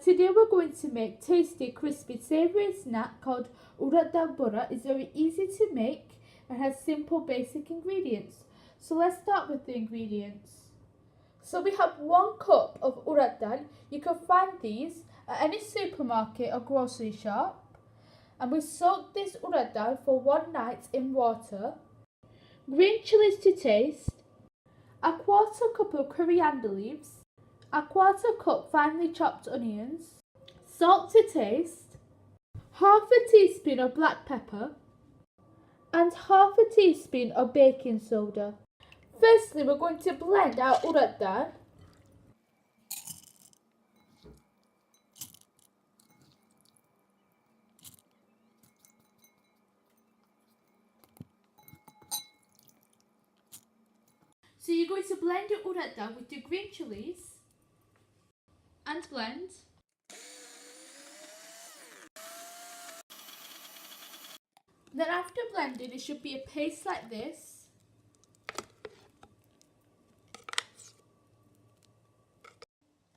Today we're going to make tasty, crispy, savoury snack called Urad Bora. It's very easy to make and has simple basic ingredients. So let's start with the ingredients. So we have 1 cup of urad dal. You can find these at any supermarket or grocery shop. And we soak this urad dal for 1 night in water. Green chilies to taste. 1/4 cup of coriander leaves. 1/4 cup finely chopped onions. Salt to taste. 1/2 teaspoon of black pepper. And 1/2 teaspoon of baking soda. Firstly, we're going to blend our urad dal. So you're going to blend your urad dal with your green chilies and blend. Then after blending, it should be a paste like this.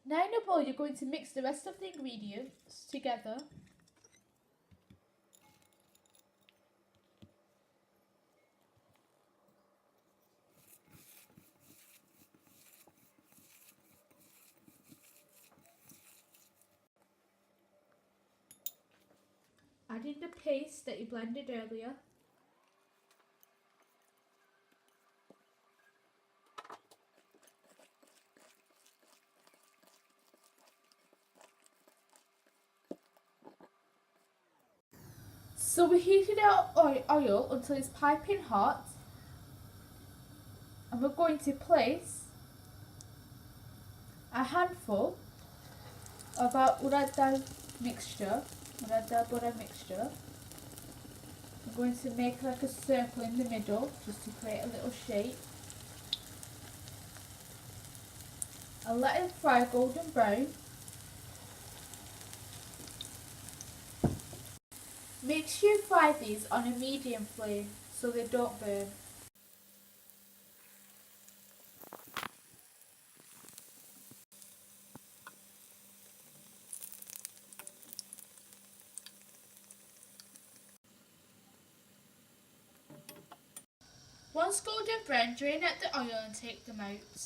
Now in a bowl, you're going to mix the rest of the ingredients together. Adding the paste that you blended earlier. So we're heating our oil until it's piping hot, and we're going to place a handful of our urad dal mixture, urad dal bora mixture. I'm going to make like a circle in the middle just to create a little shape. And let it fry golden brown. Make sure you fry these on a medium flame so they don't burn. Once golden brown, drain out the oil and take them out.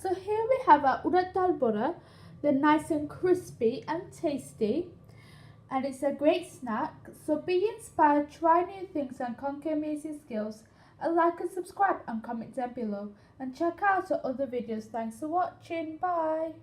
So here we have our urad dal bora. They're nice and crispy and tasty, and it's a great snack. So be inspired, try new things and conquer amazing skills. And like and subscribe and comment down below, and check out our other videos. Thanks for watching. Bye.